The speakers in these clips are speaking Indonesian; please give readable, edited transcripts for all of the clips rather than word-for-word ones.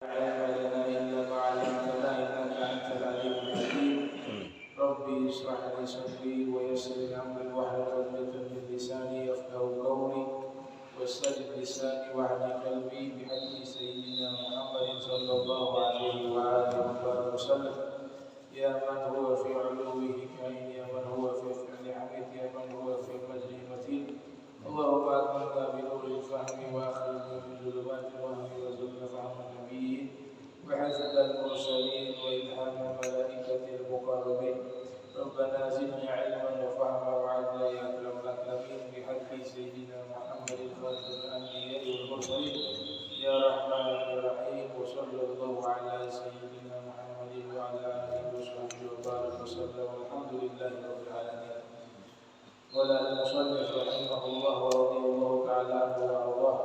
علم لنا إلا ما علمتنا إنك أنت العليم الحكيم. ربي اشرح لي صدري ويسر لي أمري واحلل عقدة من لساني يفقهوا قولي واستجب لساني واهد قلبي بحق سيدنا محمد صلى الله عليه وآله وسلم. يا من هو في علوه كائن، يا من هو في فعل حميد، يا من هو في قدر متين. اللهم أكرمنا بنور الفهم وأخرجنا من ظلمات الوهم وارزقنا فهم النبيين وحفظ المرسلين وإلهام الملائكة المقربين. ربنا زدنا علما وفهما وعدلا يا أكرم الأكرمين بحق سيدنا محمد خاتم الأنبياء والمرسلين يا رحمن يا رحيم. وصلى الله على سيدنا محمد وعلى آله وصحبه وبارك وسلم والحمد لله رب العالمين. قال المصنف رحمه الله ورضي الله تعالى عنه وارضاه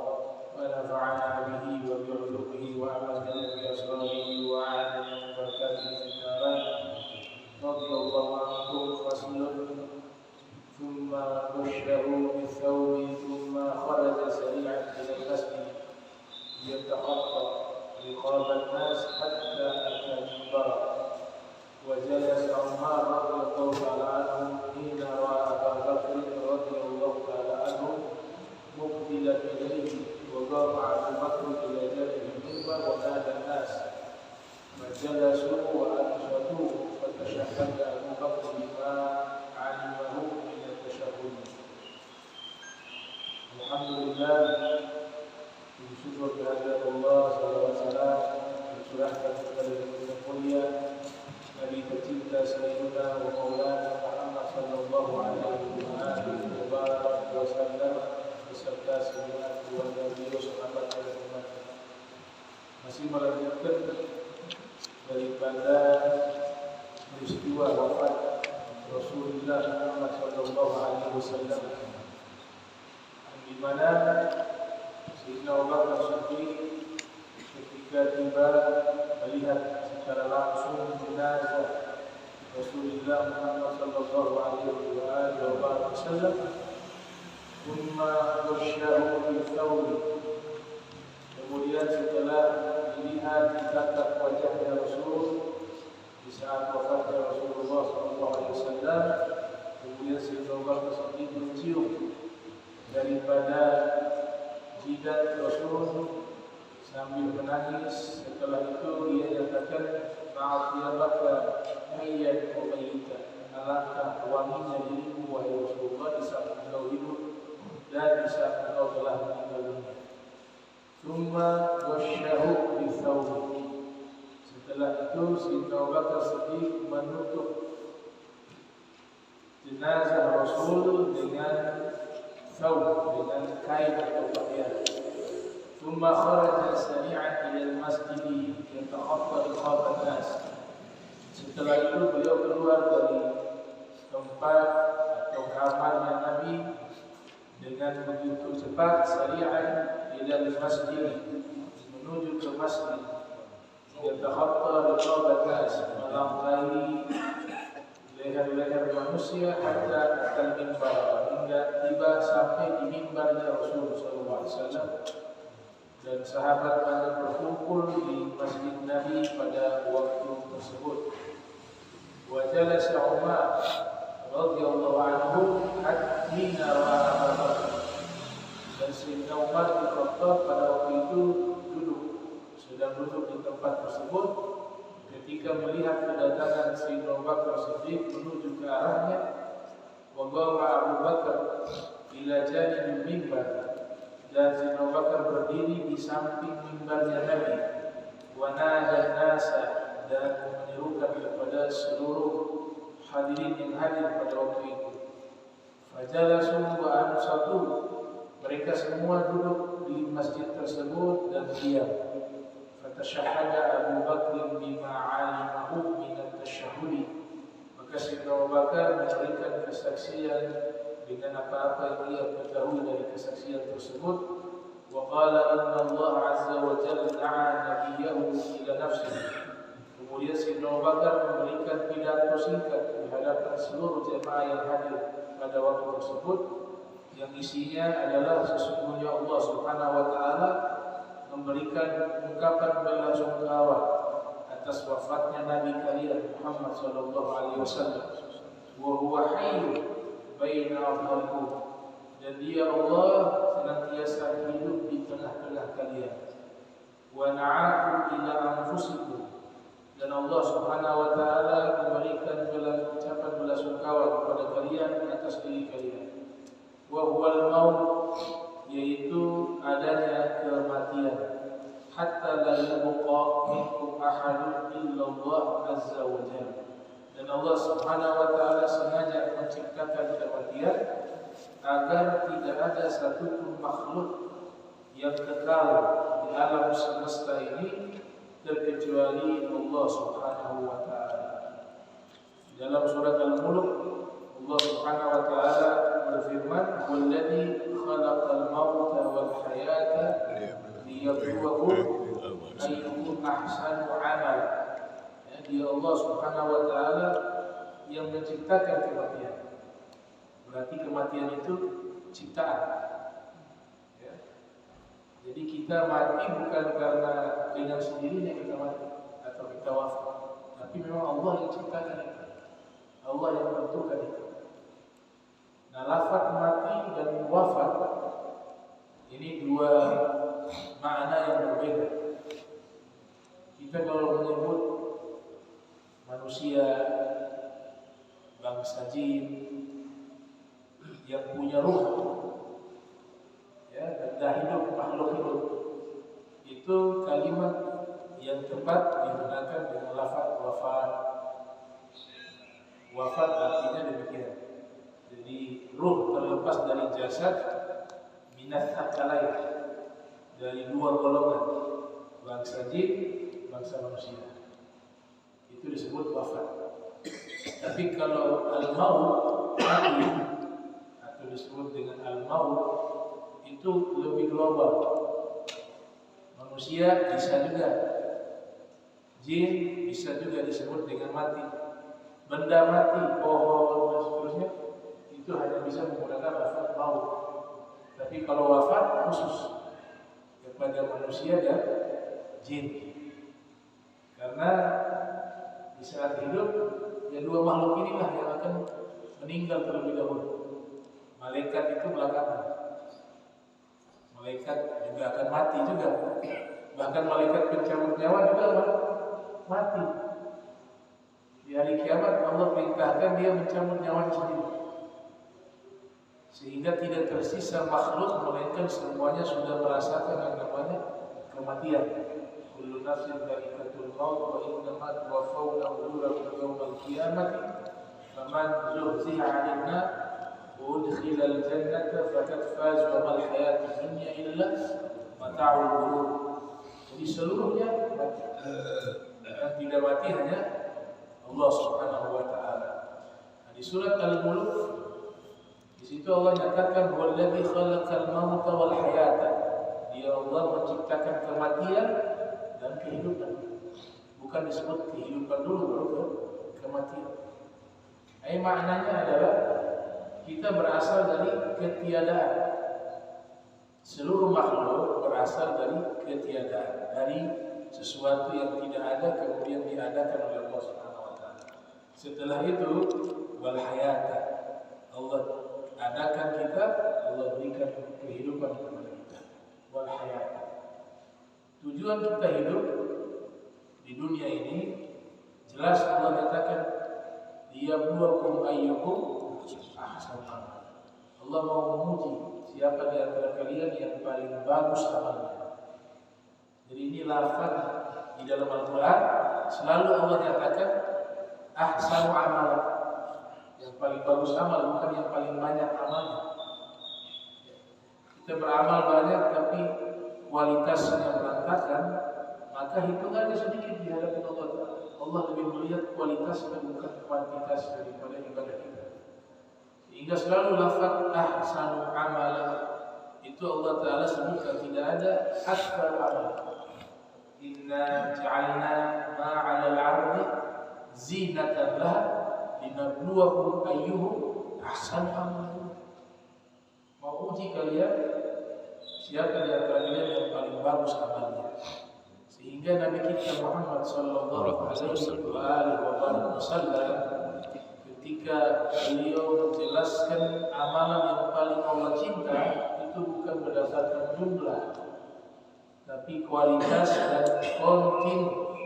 ونفعنا به وبعلومه وامدنا باسراره واعاننا من بركاته في الدارين. رضي الله عنه. فصل. ثم بشه بالثوب ثم خرج سريعا الى المسجد يتخطى رقاب الناس حتى اتى المنبر وجلس عمر رضي الله تعالى عنه حين راى ابا بكر رضي الله تعالى عنه مقبلا اليه وقام ابو بكر الى جانب المنبر ونادى الناس فجلسوا وانصتوا فتشهد ابو بكر بما علمه من التشهد. الحمد لله. bersyukur kehadirat Allah SAW dicurahkan kepada kita mulia Nabi tercinta Sayyidina wa Maulana Muhammad sallallahu alaihi wasallam beserta segenap keluarga beliau, sahabat dan umat. Masih melanjutkan daripada peristiwa wafat Rasulullah Muhammad sallallahu alaihi wasallam, di mana Sayyidina Abu Bakar Siddiq ketika tiba melihat secara langsung jenazah Rasulullah Muhammad sallallahu alaihi wasallam, thumma ghasyahu bil thawb. Kemudian setelah melihat tatap wajahnya Rasul di saat wafatnya Rasulullah sallallahu alaihi wasallam, kemudian Sayyidina Abu Bakar Siddiq mencium daripada jidat Rasul sambil menangis. Setelah itu dia nyatakan, maaf ya Bakar, hayyan wa mayyita, alangkah wanginya dirimu wahai Rasulullah di saat engkau hidup dan di saat engkau telah meninggal dunia. Tsumma wasyahu bi thawb. Setelah itu Sayyidina Abu Bakar Siddiq menutup jenazah Rasul dengan thawb, dengan kain atau pakaian. ثم خرج سريعا إلى المسجد يتخطى رقاب الناس. Setelah itu beliau keluar dari tempat atau kamarnya Nabi dengan begitu cepat, sari'an ila al-masjid, menuju ke masjid. Yatakhatta riqab an-nas, melangkahi leher-leher manusia hatta atal mimbar, hingga tiba sampai di mimbarnya Rasul sallallahu alaihi wasallam. Dan sahabat banyak berkumpul di masjid Nabi pada waktu tersebut. Wa jalasa Umar radhiyallahu anhu hatta ra'a Abu Bakar. Dan Sayyidina Umar bin Khattab pada waktu itu sedang duduk di tempat tersebut ketika melihat kedatangan Sayyidina Abu Bakar Siddiq menuju ke arahnya. Wa qama Abu Bakar ila janibil mimbar. Dan Sayyidina Abu Bakar berdiri di samping mimbarnya Nabi. Wa nada nasa, dan menyerukan kepada seluruh hadirin yang hadir pada waktu itu. Fajalasu wa ansatu, mereka semua duduk di masjid tersebut dan diam. Fatashahada Abu Bakr bima alimahu min at-tashahhud. Maka Sayyidina Abu Bakar memberikan kesaksian dengan apa-apa yang ia ketahui dari kesaksian tersebut. Wa qala inna Allah azza wa jalla da'a nabiyahu ila nafsihi. Kemudian Sayyidina Abu Bakar memberikan pidato singkat di hadapan seluruh jemaah yang hadir pada waktu tersebut, yang isinya adalah sesungguhnya Allah Subhanahu wa taala memberikan ungkapan belasungkawa atas wafatnya Nabi kalian Muhammad sallallahu alaihi wasallam. Wa huwa hayyun baina adhharikum, dan dia Allah senantiasa hidup di tengah-tengah kalian. Wa na'akum ila anfusikum, dan Allah Subhanahu wa taala memberikan ucapan belasungkawa kepada kalian atas diri kalian. Wa huwal maut, yaitu adanya kematian. Hatta la yabqa minkum ahadun illa Allah azza wa jalla, dan Allah Subhanahu wa taala sengaja menciptakan kematian agar tidak ada satupun makhluk yang kekal di alam semesta ini terkecuali Allah Subhanahu wa taala. Dalam surat Al-Mulk Allah Subhanahu wa taala berfirman, "Walladzi khalaqal mauta wal hayata liyabluwakum ayyukum ahsanu amala." Ya, dia Allah Subhanahu wa taala yang menciptakan kematian. Berarti kematian itu ciptaan. Ya. Jadi kita mati bukan karena dengan sendirinya kita mati atau kita wafat, tapi memang Allah yang ciptakan itu. Allah yang menentukan itu. Nah, lafaz mati dan wafat ini dua makna yang berbeda. Kita kalau menyebut manusia, bangsa jin yang punya ruh, ya, benda hidup, makhluk hidup, itu kalimat yang tepat digunakan dengan lafaz wafat. Wafat artinya demikian. Jadi ruh terlepas dari jasad, minat akalain, dari dua golongan, bangsa jin, bangsa manusia. Itu disebut wafat. Tapi kalau al-maut mati, atau disebut dengan al-maut, itu lebih global. Manusia bisa juga, jin bisa juga disebut dengan mati. Benda mati, pohon dan seterusnya, itu hanya bisa menggunakan lafaz maut. Tapi kalau wafat khusus kepada manusia dan jin. Karena di saat hidup, ya dua makhluk inilah yang akan meninggal terlebih dahulu. Malaikat itu belakangan. Malaikat juga akan mati juga. Bahkan malaikat pencabut nyawa juga mati. Di hari kiamat Allah perintahkan dia mencabut nyawanya sendiri, sehingga tidak tersisa makhluk melainkan semuanya sudah merasakan yang namanya kematian. Kullu nafsin dha'iqatul maut wa innama tuwaffawna ujurakum yawmal qiyamati faman zuhziha 'anil nar wa udkhilal jannata faqad faz wa mal hayatud dunya illa mata'ul ghurur. Jadi seluruhnya mati. Yang tidak mati hanya Allah Subhanahu wa taala. Nah, di surat Al-Mulk di situ Allah nyatakan walladzi khalaqal mauta wal hayata. Dia Allah menciptakan kematian dan kehidupan. Bukan disebut kehidupan dulu baru kematian. Maknanya adalah kita berasal dari ketiadaan. Seluruh makhluk berasal dari ketiadaan, dari sesuatu yang tidak ada kemudian diadakan oleh Allah Subhanahu. Setelah itu wal hayata, Allah adakan kita, Allah berikan kehidupan kepada kita. Wal hayata, tujuan kita hidup di dunia ini jelas Allah katakan liyabluwakum ayyukum ahsanu amala. Allah mau menguji siapa di antara kalian yang paling bagus amalnya. Jadi ini lafaz di dalam Al-Quran selalu Allah nyatakan ahsanu amal, yang paling bagus amal, bukan yang paling banyak amalnya. Kita beramal banyak tapi kualitasnya berantakan, maka hitungannya sedikit di hadapan Allah. Allah lebih melihat kualitas dan bukan kuantitas daripada ibadah kita. Sehingga selalu lafaz ahsanu amal itu Allah Ta'ala sebutkan, tidak ada akbar amal. Inna ja'alna ma'ala al-'ardi zinatan lah linabluwakum ayyuhum ahsanu amala. Mau uji kalian siapa di antara kalian yang paling bagus amalnya. Sehingga Nabi kita Muhammad sallallahu alaihi wasallam ketika beliau menjelaskan amalan yang paling Allah cinta itu bukan berdasarkan jumlah, tapi kualitas dan kontinu,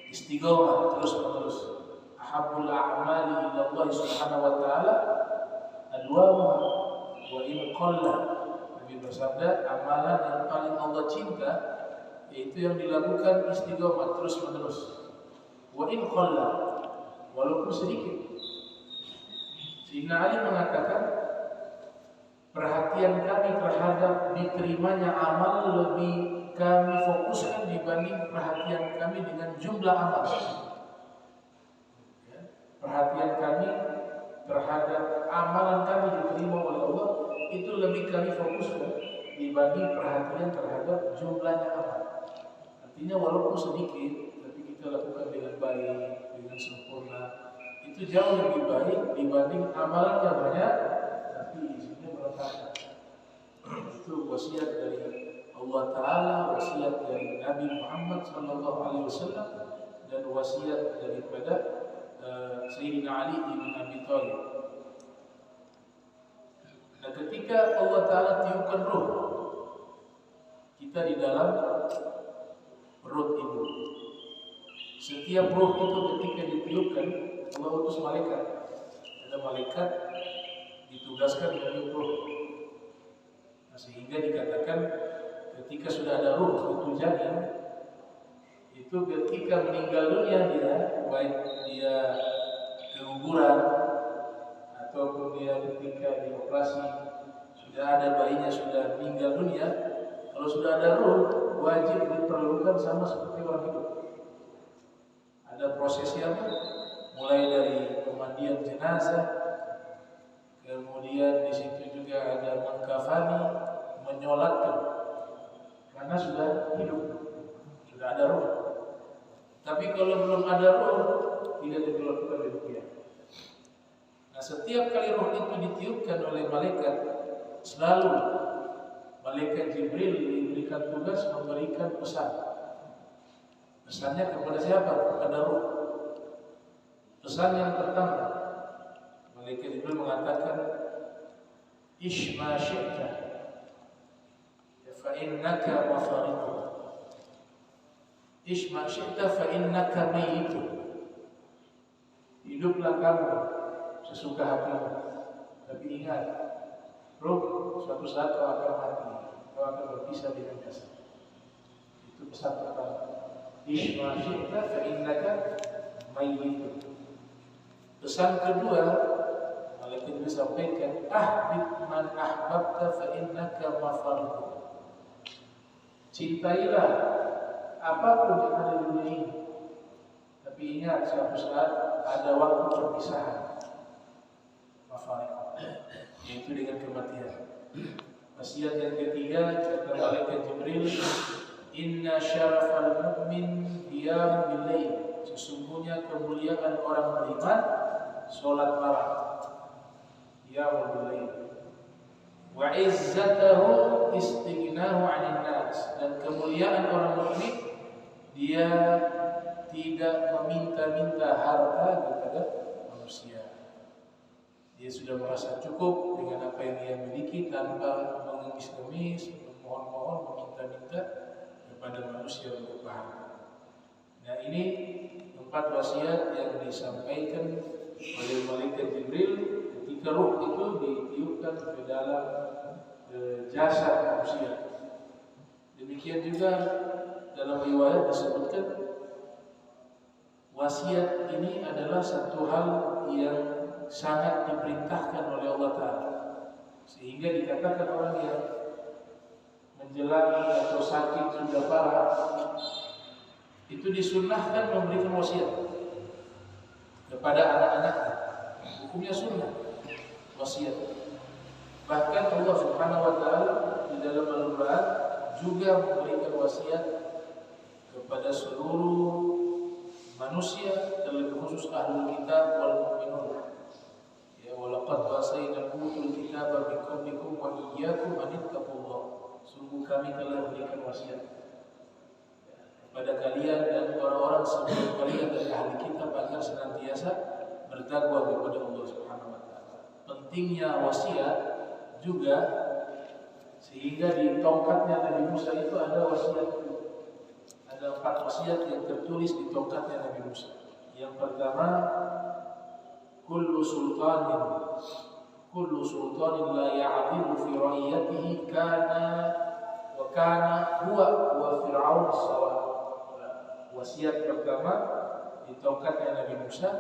istiqomah terus menerus. Ahabbul a'mali ila Allah subhanahu wa ta'ala adwamuha wa in qalla. Nabi bersabda, amalan yang paling Allah cinta yaitu yang dilakukan istiqomah terus menerus. Wa in qalla, walaupun sedikit. Sayyidina Ali mengatakan, perhatian kami terhadap diterimanya amal lebih kami fokuskan dibanding perhatian kami dengan jumlah amal. Perhatian kami terhadap amalan kami diterima oleh Allah itu lebih kami fokuskan dibanding perhatian terhadap jumlahnya amal. Artinya walaupun sedikit, tapi kita lakukan dengan baik, dengan sempurna, itu jauh lebih baik dibanding amalan yang banyak tapi isinya berantakan. Itu wasiat dari Allah Ta'ala, wasiat dari Nabi Muhammad SAW, dan wasiat daripada Sayyidina Ali bin Abi Thalib. Nah, ketika Allah Ta'ala tiupkan ruh kita di dalam perut ibu, setiap ruh itu ketika ditiupkan Allah utus malaikat. Ada malaikat ditugaskan meniup ruh. Nah, sehingga dikatakan ketika sudah ada ruh itu janin, itu ketika meninggal dunia dia, baik dia keguguran ataupun dia ketika dioperasi sudah ada bayinya sudah meninggal dunia, kalau sudah ada ruh wajib diperlukan sama seperti orang hidup. Ada prosesnya, mulai dari pemandian jenazah, kemudian di situ juga ada mengkafani, menyolatkan, karena sudah hidup, sudah ada ruh. Tapi kalau belum ada ruh, tidak dilakukan demikian. Nah, setiap kali ruh itu ditiupkan oleh malaikat, selalu malaikat Jibril diberikan tugas memberikan pesan. Pesannya kepada siapa? Kepada ruh. Pesan yang pertama, malaikat Jibril mengatakan, "Ish ma syi'ta, fa innaka mafariqun. Ish ma syi'ta fa innaka mayyitun." Hiduplah kamu sesuka hatimu, tapi ingat, ruh suatu saat kau akan mati, kau akan berpisah dengan jasad. Itu pesan pertama. Ish ma syi'ta fa innaka mayyitun. Pesan kedua, malaikat itu sampaikan, ahbib man ahbabta fa innaka mafariqun. Cintailah apapun yang ada di dunia ini, tapi ingat suatu saat ada waktu perpisahan. Mafariqun, yaitu dengan kematian. Wasiat yang ketiga kata malaikat Jibril, inna syarafal mu'min qiyam bil lail. Sesungguhnya kemuliaan orang beriman salat malam. Qiyam bil lail. Wa izzatuhu istighnahu 'anil nas. Dan kemuliaan orang mukmin dia tidak meminta-minta harta kepada manusia. Dia sudah merasa cukup dengan apa yang dia miliki tanpa mengemis-ngemis, memohon-mohon, meminta-minta kepada manusia untuk bahagia. Nah, ini 4 wasiat yang disampaikan oleh malaikat Jibril ketika ruh itu ditiupkan ke dalam jasad manusia. Demikian juga dalam riwayat disebutkan wasiat ini adalah satu hal yang sangat diperintahkan oleh Allah Ta'ala, sehingga dikatakan orang yang menjalani atau sakit sudah parah itu disunnahkan memberikan wasiat kepada anak-anaknya. Hukumnya sunnah wasiat. Bahkan Allah Subhanahu wa Ta'ala di dalam Al-Quran juga memberikan wasiat kepada seluruh manusia, terlebih khusus ahlul kitab wal mu'minun. Ya, walaqad wasayna utul kitaba min qablikum wa iyyakum an ittaqullah. sungguh kami telah berikan wasiat kepada kalian dan orang-orang sebelum kalian dari ahli kitab agar senantiasa bertakwa kepada Allah Subhanahu wa taala. Pentingnya wasiat juga sehingga di tongkatnya Nabi Musa itu ada wasiat. Ada 4 wasiat yang tertulis di tongkatnya Nabi Musa. Yang pertama, kullu sultanin la ya'dilu fi ra'iyatihi kana huwa wa fir'aun sawa. Wasiat pertama di tongkatnya Nabi Musa,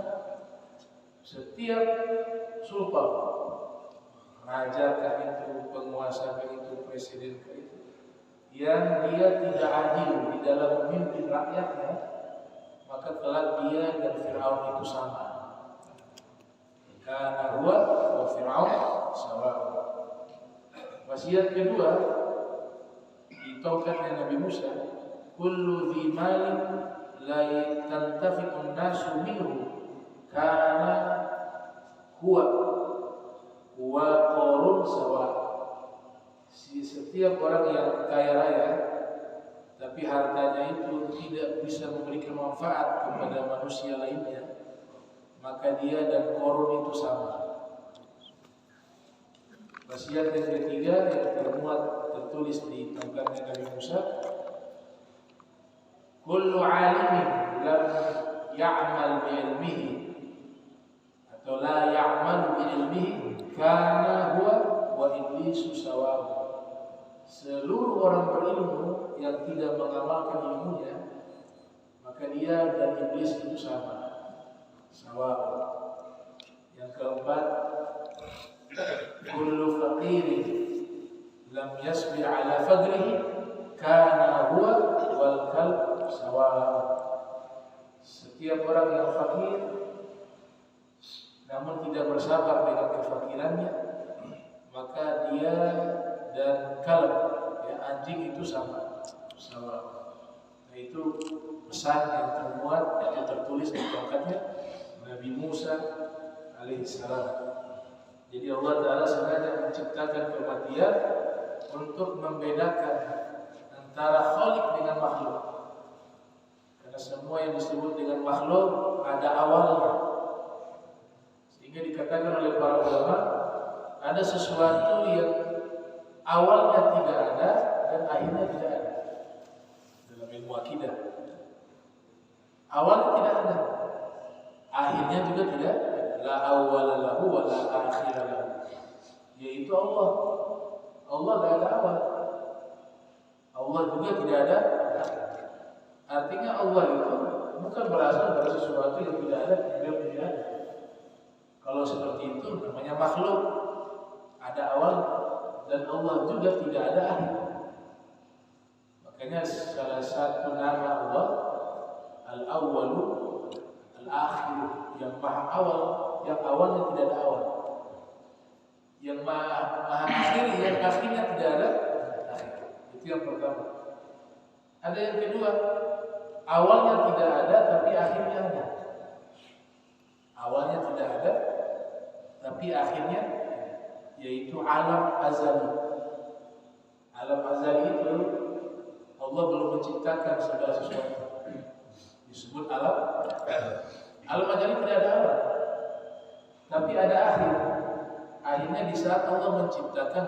setiap sultan, raja kah itu, penguasa kah itu, presiden kah itu, yang dia tidak adil di dalam memimpin rakyatnya, maka kelak dia dan Fir'aun itu sama. Karena huwa wa Fir'aun sawa. Wasiat kedua di tongkatnya Nabi Musa, kullu dhi malin la tantafi'un nasu minhu kana huwa Qarun sawa. Setiap orang yang kaya raya tapi hartanya itu tidak bisa memberikan manfaat kepada manusia lainnya, maka dia dan Qarun itu sama. Wasiat yang ketiga yang tertulis di tongkatnya Nabi Musa, kullu alimin lam ya'mal bi'ilmihi atau la ya'mal bi'ilmihi kana huwa wa iblisu sawa. Seluruh orang berilmu yang tidak mengamalkan ilmunya, maka dia dan iblis itu sama. Yang keempat, kullu faqirin lam yasbir ala faqrihi kana huwa wal kalb sawa. Setiap orang yang fakir namun tidak bersabar dengan kefakirannya, maka dia dan kalb, ya, anjing itu sama. Nah, itu pesan yang termuat, yang tertulis di tongkatnya Nabi Musa alaihissalam. Jadi Allah Ta'ala sengaja menciptakan kematian untuk membedakan antara khaliq dengan makhluk. Karena semua yang disebut dengan makhluk ada awalnya. Sehingga dikatakan oleh para ulama, ada sesuatu yang awalnya tidak ada dan akhirnya tidak ada. Dalam ilmu akidah, awalnya tidak ada, akhirnya juga tidak ada. La awwala lahu wa la akhira lahu. Yaitu Allah. Allah tidak ada awal, Allah juga tidak ada akhir. Artinya Allah itu bukan berasal dari sesuatu yang tidak ada, yang tidak ada. Kalau seperti itu namanya makhluk, ada awal dan Allah juga tidak ada akhir. Makanya salah satu nama Allah Al-Awwalu Al-Akhir, yang maha awal, yang awalnya tidak ada awal, yang maha akhir, yang akhirnya tidak ada akhir. Itu yang pertama. Ada yang kedua, awalnya tidak ada tapi akhirnya ada. Awalnya tidak ada tapi akhirnya, yaitu alam azali. Alam azali itu Allah belum menciptakan segala sesuatu, disebut alam. Alam azali tidak ada awal, tapi ada akhir. Akhirnya di saat Allah menciptakan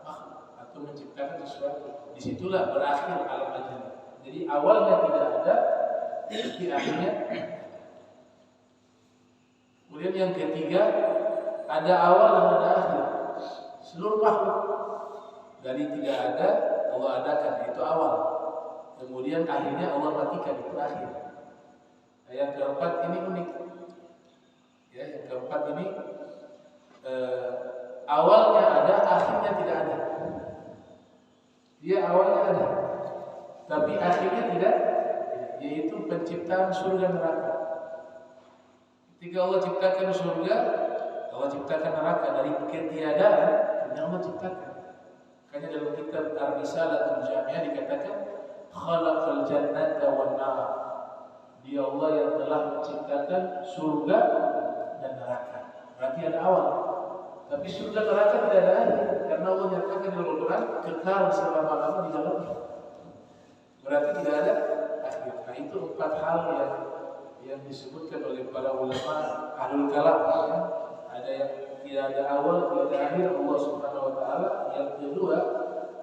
makhluk atau menciptakan sesuatu, disitulah berakhir alam azali. Jadi awalnya tidak ada, tapi akhirnya. Kemudian yang ketiga, ada awal dan ada akhir. Seluruh makhluk dari tidak ada Allah adakan, itu awal. Kemudian akhirnya Allah matikan, itu akhir. Nah, yang keempat ini unik. Ya, yang keempat ini awalnya ada, akhirnya tidak ada. Dia awalnya ada, tapi akhirnya tidak, yaitu penciptaan surga neraka. Ketika Allah ciptakan surga, Allah ciptakan neraka dari ketiadaan, dan Allah ciptakan. Makanya dalam kitab Ar-Risalatul Jami'ah dikatakan khalaqal jannata wan nar. Dia Allah yang telah menciptakan surga dan neraka. Berarti ada awal, Tapi surga neraka tidak ada akhir, karena Allah nyatakan dalam Al-Quran kekal selama-lama di dalamnya. Berarti tidak ada akhir. Nah itu 4 hal yang disebutkan oleh para ulama ahlul kalam. Ya. Ada yang tidak ada awal, tidak ada akhir Allah Subhanahu Wa Taala. Yang kedua,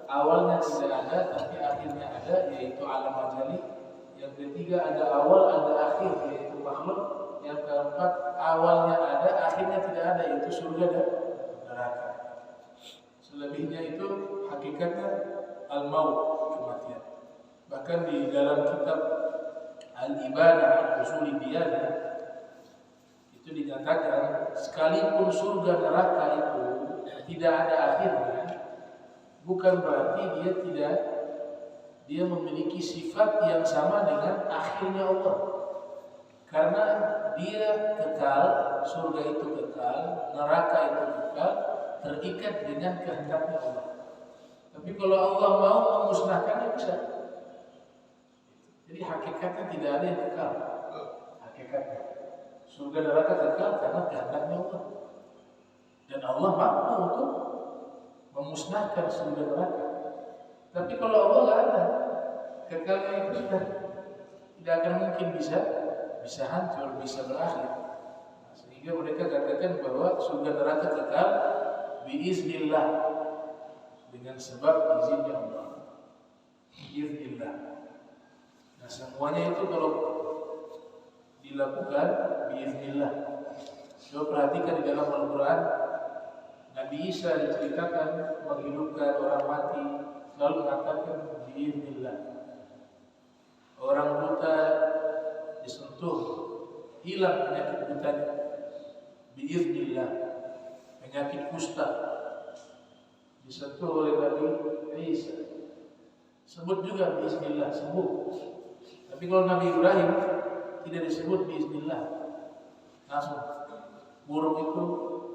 awalnya tidak ada, tapi akhirnya ada, yaitu alam ajali. Yang ketiga, ada awal, ada akhir, yaitu makhluk. Yang keempat, awalnya ada, akhirnya tidak ada, yaitu surga dan neraka. Selebihnya itu hakikatnya al-maut, kematian. Bahkan di dalam kitab Al-Ibadah Al-Usuli Diyanah itu dinyatakan sekalipun surga neraka itu tidak ada akhirnya, bukan berarti dia memiliki sifat yang sama dengan akhirnya Allah. Karena dia kekal, surga itu kekal, neraka itu kekal, terikat dengan kehendaknya Allah. Tapi kalau Allah mau memusnahkannya bisa. Jadi hakikatnya tidak ada yang kekal. Hakikatnya surga neraka kekal karena kehendaknya Allah. Dan Allah mampu untuk memusnahkan surga neraka. Tapi kalau Allah nggak ada, kekalnya itu sudah tidak akan mungkin bisa hancur, bisa berakhir. Nah, sehingga mereka katakan bahwa surga neraka kekal biiznillah, dengan sebab izinnya Allah. Biiznillah. Nah semuanya itu kalau dilakukan biiznillah. Coba perhatikan di dalam Al-Quran, Nabi Isa diceritakan menghidupkan orang mati, lalu mengatakan biiznillah. Orang buta disentuh, hilang penyakit butanya biiznillah. Penyakit kusta disentuh oleh Nabi Isa, sebut juga biiznillah, sembuh. Tapi kalau Nabi Ibrahim tidak disebut biiznillah, langsung burung itu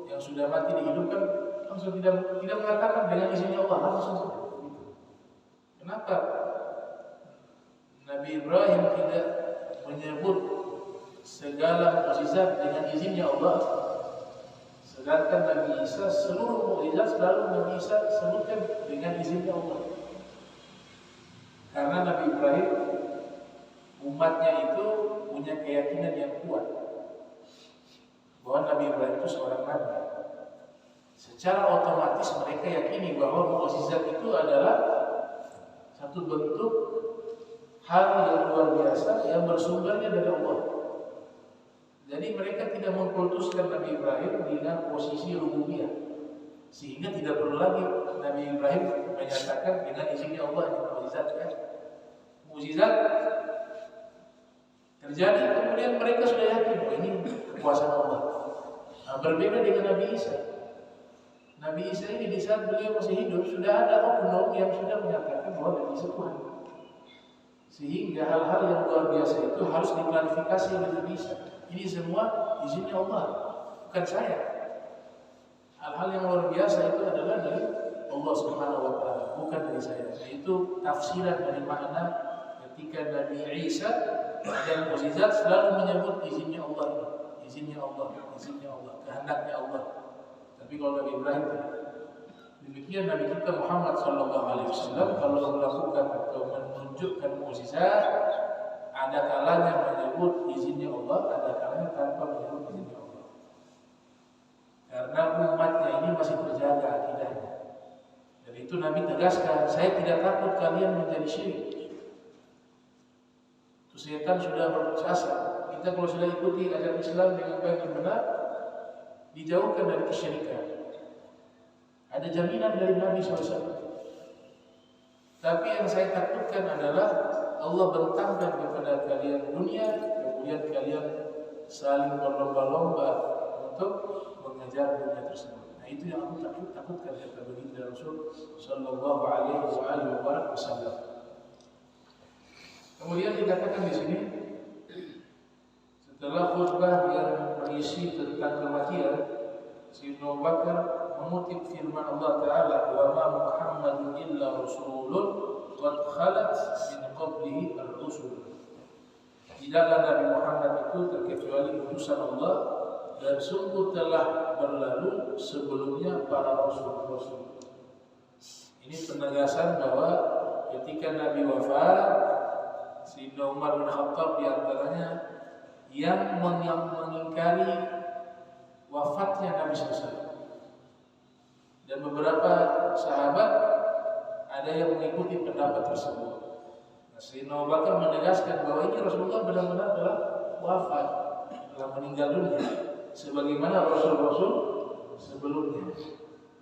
yang sudah mati dihidupkan, langsung tidak mengatakan dengan izinnya Allah, langsung. Kenapa Nabi Ibrahim tidak menyebut segala mukjizat dengan izinnya Allah, sedangkan Nabi Isa seluruh mukjizat selalu Nabi Isa sebutkan dengan izinnya Allah? Karena Nabi Ibrahim umatnya itu punya keyakinan yang kuat bahwa Nabi Ibrahim itu seorang nabi. Secara otomatis mereka yakini bahwa mukjizat itu adalah satu bentuk hal yang luar biasa yang bersumbernya dari Allah. Jadi mereka tidak mengkultuskan Nabi Ibrahim dengan posisi rububiyah, sehingga tidak perlu lagi Nabi Ibrahim menyatakan dengan izinnya Allah ini mukjizat. Mukjizat terjadi, kemudian mereka sudah yakin bahwa ini kekuasaan Allah. Nah, berbeda dengan Nabi Isa. Nabi Isa ini di saat beliau masih hidup sudah ada oknum yang sudah menyatakan bahwa Nabi Isa Tuhan. Sehingga hal-hal yang luar biasa itu harus diklarifikasi oleh Nabi Isa. Ini semua izinnya Allah, bukan saya. Hal-hal yang luar biasa itu adalah dari Allah Subhanahu Wa Taala, bukan dari saya. Itu tafsiran dari makna ketika Nabi Isa dan mukjizat selalu menyebut izinnya Allah, izinnya Allah, izinnya Allah, kehendaknya Allah. Tapi kalau Nabi Ibrahim tidak. Demikian Nabi kita Muhammad SAW kalau melakukan atau menunjukkan mukjizat, ada kalanya menyebut izinnya Allah, ada kalanya tanpa menyebut izinnya Allah. Karena umatnya ini masih terjaga akidahnya. Dan itu Nabi tegaskan, saya tidak takut kalian menjadi syirik. Setan sudah berkuasa. Kita kalau sudah ikuti ajaran Islam dengan baik dan benar, dijauhkan dari kesyirikan. Ada jaminan dari Nabi SAW. Tapi yang saya takutkan adalah Allah bentangkan kepada kalian dunia, kemudian kalian saling berlomba-lomba untuk mengejar dunia tersebut. Nah itu yang aku takutkan, kata baginda Rasul Sallallahu Alaihi Wasallam. Kemudian dikatakan di sini, setelah khutbah yang berisi tentang kematian, Sayyidina Abu Bakar mengutip firman Allah Ta'ala, wa ma Muhammadun illa rasulun qad khalat min qablihi ar-rusul. Tidaklah Nabi Muhammad itu terkecuali utusan Allah dan sungguh telah berlalu sebelumnya para rasul-rasul. Ini penegasan bahwa ketika Nabi wafat, Sayyidina Umar bin Khattab diantaranya yang mengingkari wafatnya Nabi SAW. Dan beberapa sahabat ada yang mengikuti pendapat tersebut. Nah, Sayyidina Abu Bakar menegaskan bahwa ini Rasulullah benar-benar telah wafat, telah meninggal dunia, sebagaimana Rasul-Rasul sebelumnya.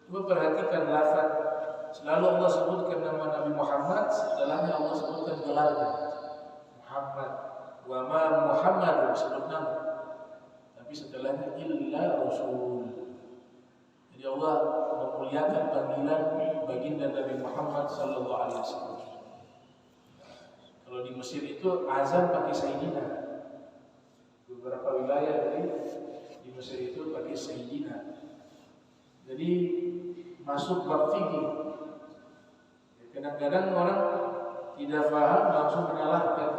Coba perhatikan lafaz, selalu Allah sebutkan nama Nabi Muhammad, setelahnya Allah sebutkan gelarnya Muhammad. Wa ma Muhammadun, sebut nama, tapi setelahnya illa Rasul. Jadi Allah memuliakan panggilan baginda Nabi Muhammad sallallahu alaihi wasallam. Kalau di Mesir itu azan pakai sayyidina. Beberapa wilayah di Mesir itu pakai sayyidina. Jadi masuk bab fikih. Kadang-kadang orang tidak paham langsung menyalahkan.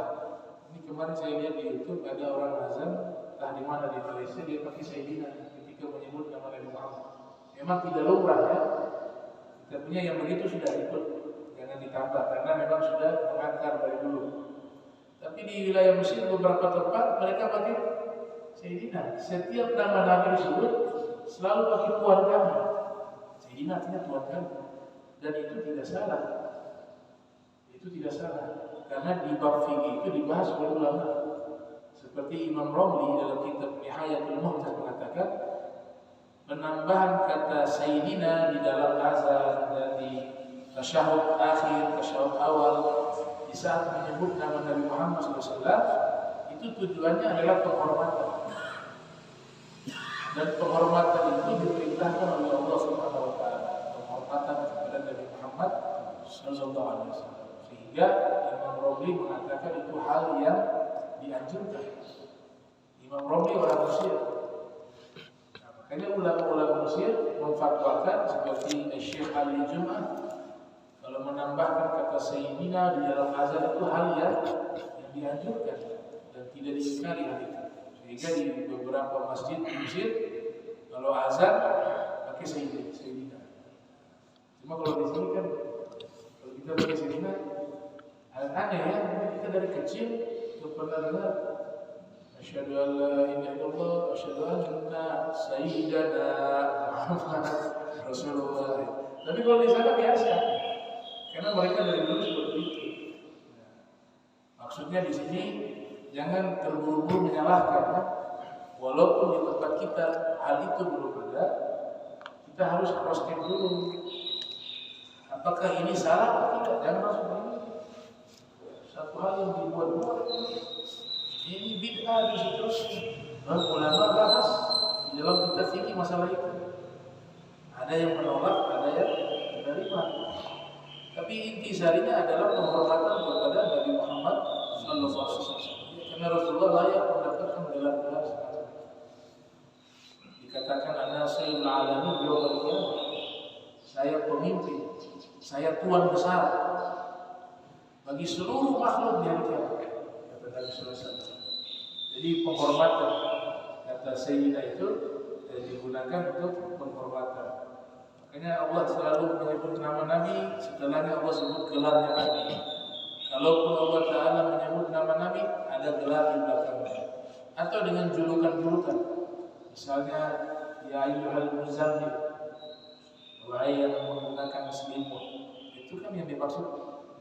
Ini kemarin saya lihat di YouTube ada orang azan entah di mana di Malaysia dia pakai sayyidina ketika menyebut nama Nabi Muhammad. Memang tidak lumrah ya. Kita punya yang begitu sudah ikut, jangan ditambah karena memang sudah mengakar dari dulu. Tapi di wilayah Mesir beberapa tempat mereka pakai sayyidina. Setiap nama Nabi disebut selalu pakai tuan kami. Sayyidina artinya tuan kami. Dan itu tidak salah. Itu tidak salah. Karena di bab fikih itu dibahas oleh ulama. Seperti Imam Romli dalam kitab Nihayatul Muhtaz mengatakan, penambahan kata sayyidina di dalam azan dan di tasyahud akhir, tasyahud awal di saat menyebut nama Nabi Muhammad SAW itu tujuannya adalah penghormatan. Dan penghormatan itu diperintahkan oleh Allah Subhanahu wa taala, penghormatan kepada Nabi Muhammad sallallahu alaihi wasallam. Sehingga Imam Romli mengatakan itu hal yang dianjurkan. Imam Romli orang Mesir. Makanya ulama-ulama Mesir memfatwakan seperti Syekh Ali Jum'ah kalau menambahkan kata sayyidina di dalam azan itu hal yang dianjurkan dan tidak diingkari hal itu. Sehingga di beberapa masjid di Mesir kalau azan pakai sayyidina. Cuma kalau di sini kan kalau kita pakai sayyidina aneh ya, kita dari kecil sudah pernah dengar asyhadu an la ilaha illallah asyhadu anna sayyidana Muhammad Rasulullah. Tapi kalau di sana biasa, karena mereka dari dulu seperti itu. Maksudnya di sini jangan terburu-buru menyalahkan. Ya. Walaupun di tempat kita hal itu belum ada, kita harus cross check dulu. Apakah ini salah atau tidak? Jangan masuk ini. Satu hal yang dibuat-buat ini bid'ah dan seterusnya. Ulama bahas di dalam kitab fikih masalah itu. Ada yang menolak, ada yang menerima. Tapi intisarinya adalah penghormatan kepada Nabi Muhammad sallallahu alaihi wasallam. Karena Rasulullah layak mendapatkan gelar-gelar semacam itu. Dikatakan ana sayyidul alamin yaumil qiyamah. Saya pemimpin, saya tuan besar bagi seluruh makhluk di hari kiamat, kata Nabi sallallahu alaihi wasallam. Jadi penghormatan kata sayyidina itu digunakan untuk penghormatan. Makanya Allah selalu menyebut nama Nabi, setelahnya Allah sebut gelarnya Nabi. Kalaupun Allah Ta'ala menyebut nama Nabi, ada gelar di belakangnya. Atau dengan julukan-julukan. Misalnya, ya ayyuhal muzammil, wahai yang menggunakan selimut. Itu kan yang dimaksud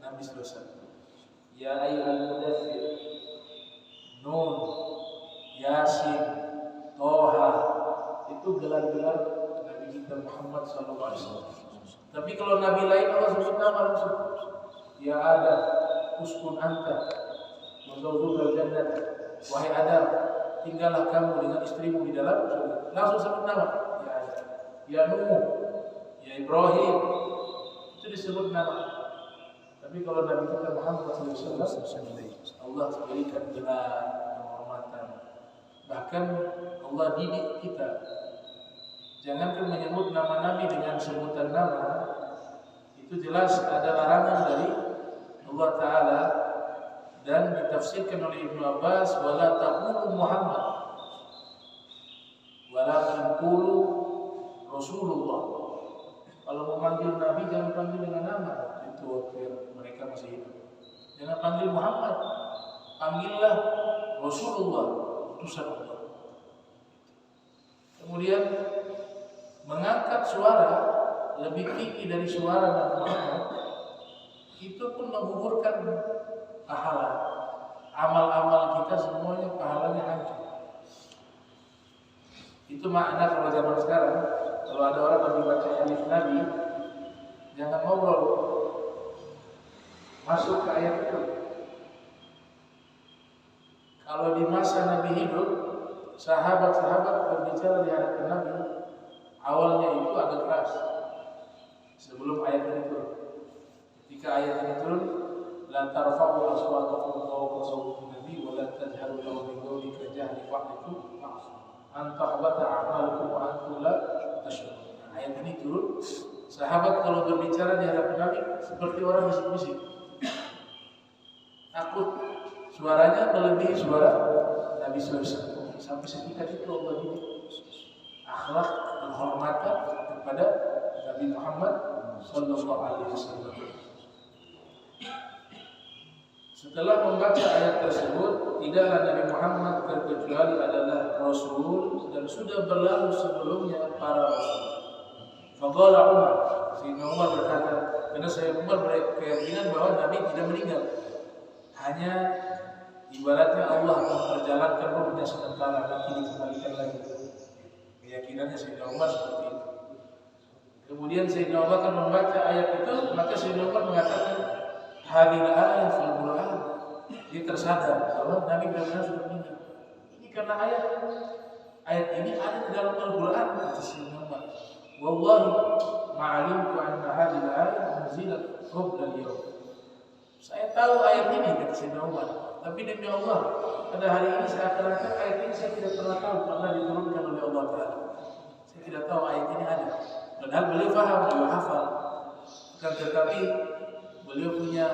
Nabi SAW. Ya ayyuhal mudaththir, Nun, Yasin, Toha, itu gelar-gelar Nabi kita Muhammad SAW. Tapi kalau Nabi lain Allah sebut nama langsung. Ya Adam, uskun anta, wazawjukal jannah. Wahai Adam, tinggallah kamu dengan istrimu di dalam surga. Langsung sebut nama. Ya Adam, ya Nuh, ya Ibrahim, itu disebut nama. Tapi kalau Nabi kita Muhammad SAW, Allah berikan gelar penghormatan. Bahkan Allah didik kita. Jangankan menyebut nama Nabi dengan sebutan nama, itu jelas ada larangan dari Allah Ta'ala dan ditafsirkan oleh Ibnu Abbas, wala taqulu Muhammad, walakin qulu Rasulullah. Kalau mau manggil Nabi jangan panggil dengan nama, itu waktu mereka masih hidup. Jangan panggil Muhammad, panggillah Rasulullah, utusan Allah. Kemudian mengangkat suara lebih tinggi dari suara Nabi Muhammad, itu pun menggugurkan pahala. Amal-amal kita semuanya pahalanya hancur. Itu makna kalau zaman sekarang, kalau ada orang lagi baca hadis Nabi, jangan ngobrol, masuk ke ayat itu. Kalau di masa Nabi hidup, sahabat-sahabat berbicara di hadapan Nabi, awalnya itu agak keras sebelum ayat ini turun. Ketika ayat ini turun, la tarfa'u aswatakum fawqa sawti nabi wa la tajharu lahu bi qawli ka jahri ba'dikum an tahbata a'malukum wa antum la tash'urun. Ayat ini turun, sahabat kalau berbicara di hadapan Nabi seperti orang bisik-bisik. Takut suaranya melebihi suara Nabi SAW. Sampai sekitar itu Allah ini akhlak penghormatan kepada Nabi Muhammad sallallahu alaihi wasallam. Setelah membaca ayat tersebut, tidaklah Nabi Muhammad terkecuali adalah Rasul dan sudah berlalu sebelumnya para Rasul. Faqala Umar, Sayyidina Umar berkata, karena saya Umar berkeyakinan bahwa Nabi tidak meninggal. Hanya ibaratnya Allah akan perjalankan rohnya sementara, nanti dikembalikan lagi. Keyakinannya Sayyidina Umar seperti itu. Kemudian Sayyidina Umar akan membaca ayat itu, maka Sayyidina Umar mengatakan, hadil ayat fil Quran. Dia tersadar bahwa Nabi benar-benar sudah meninggal. Ini karena ayat ini ada di dalam Al-Quran, kata Sayyidina Umar. Wallahi ma'alimtu anna hadil ayat unzilat qabla al-yawm. Saya tahu ayat ini, kata Sayyidina Umar, tapi demi Allah, pada hari ini seakan-akan ayat ini saya tidak pernah tahu karena diturunkan oleh Allah Ta'ala. Saya tidak tahu ayat ini ada. Padahal beliau faham, beliau hafal. Tetapi beliau punya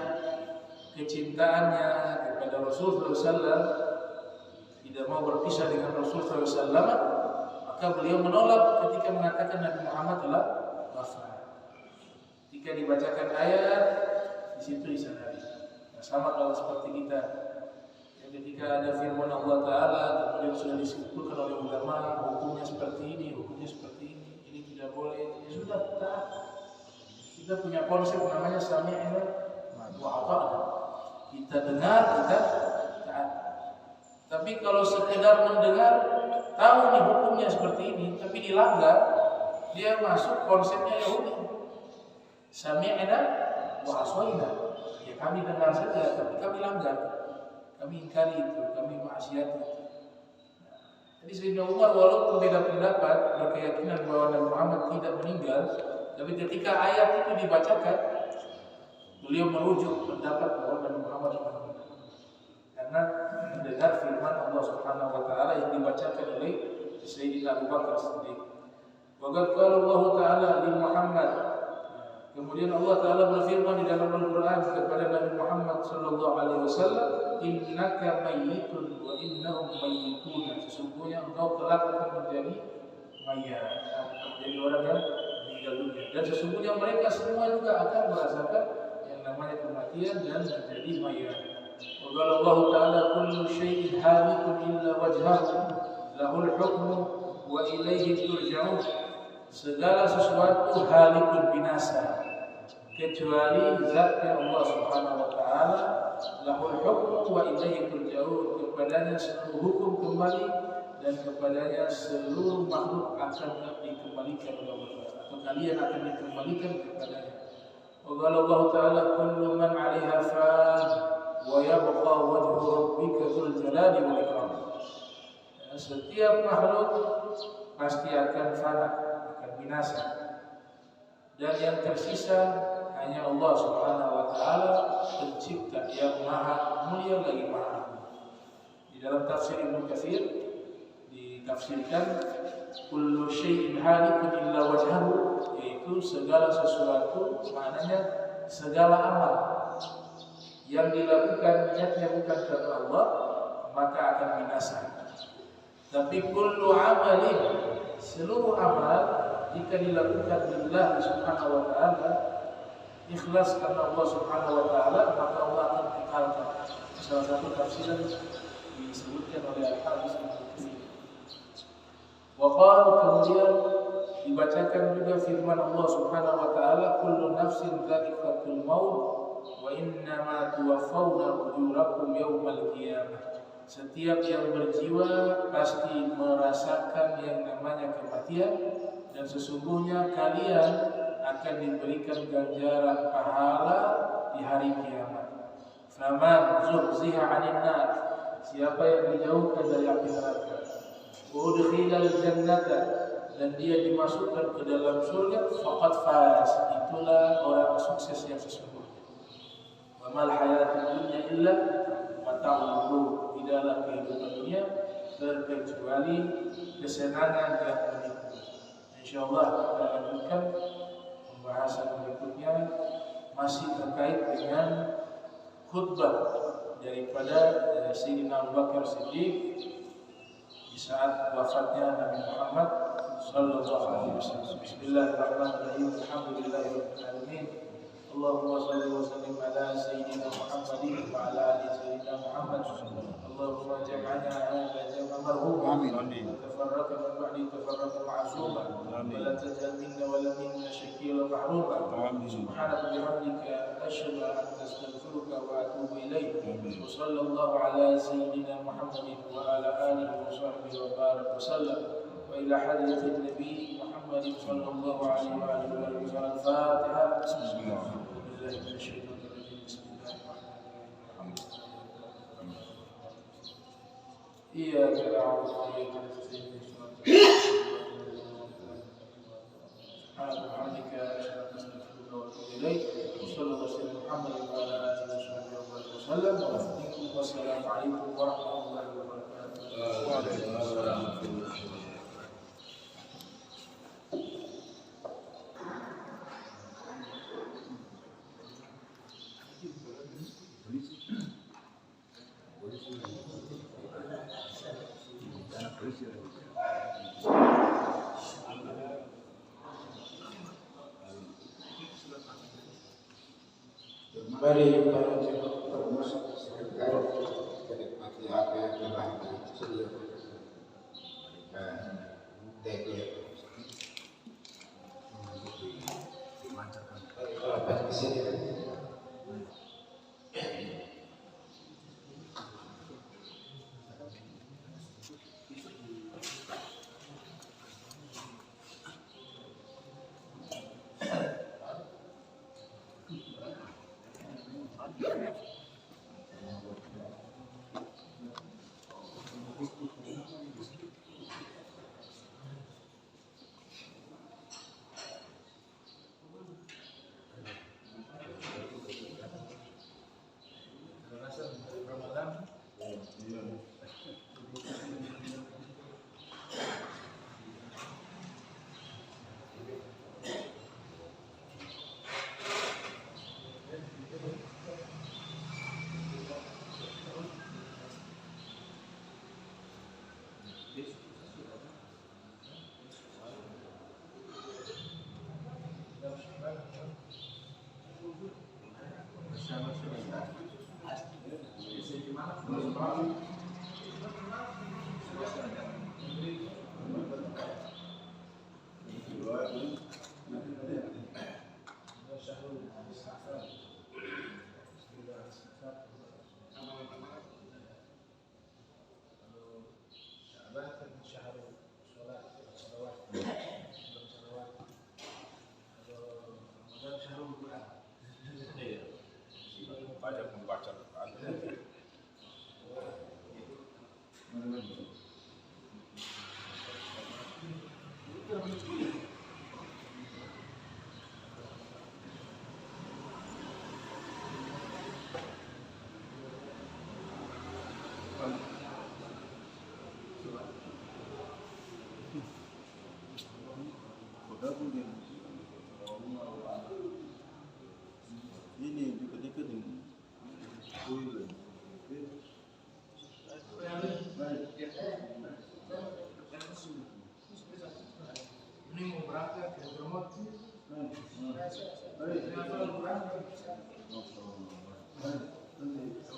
kecintaannya kepada Rasulullah SAW, tidak mau berpisah dengan Rasulullah SAW, maka beliau menolak ketika mengatakan Nabi Muhammad telah wafat. Ketika dibacakan ayat, di situ disadari. Nah, sama kalau seperti kita, yang ketika ada firman Allah Ta'ala, kemudian sudah disebutkan oleh ulama, hukumnya seperti ini, hukumnya seperti ini tidak boleh, ya sudah, taat. Kita punya konsep namanya sami'na wa ata'na. Kita dengar, kita taat. Tapi kalau sekedar mendengar, tahu nih hukumnya seperti ini, tapi dilanggar, dia masuk konsepnya Yahudi. Sami'na wa aswa'na. Ya kami dengar saja, tapi kami langgar. Kami ingkari itu, kami maksiat itu. Jadi Sayyidina Umar walaupun beda pendapat, berkeyakinan bahwa Nabi Muhammad tidak meninggal, tapi ketika ayat itu dibacakan, beliau merujuk pendapat bahwa Nabi Muhammad meninggal. Karena mendengar firman Allah Subhanahu wa taala yang dibacakan oleh Sayyidina Abu Bakar Siddiq. Wa qad qala Allah Ta'ala li Muhammad. Kemudian Allah Ta'ala berfirman di dalam Al-Quran kepada Nabi Muhammad sallallahu alaihi wasallam, innaka mayyitun wa innahum mayyitun. Sesungguhnya engkau kelak akan menjadi mayat, menjadi orang yang meninggal dunia. Dan sesungguhnya mereka semua juga akan merasakan yang namanya kematian dan menjadi mayat. Wa qala Allah Ta'ala kullu syai'in halikun illa wajhahu lahul hukmu wa ilaihi turja'un. Segala sesuatu halikun binasa kecuali zatnya Allah Subhanahu wa taala, lahul hukmu wa ilaihi turja'un. Kepadanya seluruh hukum kembali dan kepadanya seluruh makhluk akan dikembalikan oleh Allah Ta'ala, atau kalian akan dikembalikan kepadanya. Wa qala Allah Ta'ala kullu man 'alaiha fan wa yabqa wajhu rabbika dzul jalali wal ikram. Setiap makhluk pasti akan fana, akan binasa, dan yang tersisa hanya Allah Subhanahu wa taala, pencipta yang maha mulia lagi maha agung. Di dalam tafsir Ibnu Katsir ditafsirkan kullu syai'in halikun illa wajhahu, yaitu segala sesuatu, maknanya segala amal yang dilakukan niatnya bukan karena Allah maka akan binasa. Tapi kullu amalin, seluruh amal jika dilakukan lillah subhanahu wa ta'ala, ikhlas karena Allah subhanahu wa ta'ala, maka Allah akan kekalkan. Salah satu tafsiran disebutkan oleh Al-Hafiz Ibnu Katsir. Waqala, kemudian dibacakan juga firman Allah subhanahu wa ta'ala, kullu nafsin dha'iqatul maut wa innama tuwaffawna ujurakum yawmal qiyamah. Setiap yang berjiwa pasti merasakan yang namanya kematian, dan sesungguhnya kalian akan diberikan ganjaran pahala di hari kiamat. Faman zuhziha 'anil nar, siapa yang dijauhkan dari api neraka, wa udkhilal jannata, dan dia dimasukkan ke dalam surga, faqad faz, itulah orang sukses yang sesungguhnya. Wa mal hayatud dunya illa mata'ul ghurur, tidaklah kehidupan dunia terkecuali kesenangan yang menipu. Insyaallah kita lanjutkan pembahasan berikutnya masih terkait dengan khutbah daripada Sayyidina Abu Bakar Siddiq di saat wafatnya Nabi Muhammad sallallahu alaihi wasallam. Bismillahirrahmanirrahim. Alhamdulillahirabbil alamin. Allahumma shalli wa sallim ala sayyidina Muhammadin wa ala ali sayyidina Muhammad. Allahumma jam'ana hadha jam'an marhuma. Amin. Tafarraqa min ba'di tafarraqa ma'suma. Wa la taj'al minna wa la minna shakila mahruma. Amin. Subhanaka bihamdika ashhadu an la ilaha illa anta astaghfiruka wa atubu ilaik. Wa sallallahu ala sayyidina Muhammadin wa ala alihi wa sahbihi wa baraka wa sallam. وإلى حضرة النبي محمد صلى الله عليه وآله وسلم. الفاتحة. بسم الله من الشيطان الرجيم. بسم الله الرحمن الرحيم. إياك نعبد وإياك نستعين. سبحانك وبحمدك أشهد أن لا إله إلا أنت وأتوب إليك. وصلى الله على محمد وعلى آله وصحبه وسلم. والسلام عليكم ورحمة الله وبركاته. وعليكم السلام. Mari para jemaah termasuk sekedar menikmati apa yang telah disediakan TG dimancarkan di sini. Ini dekat-dekat ini.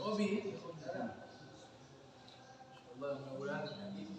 Obi, Allah mudah-mudahan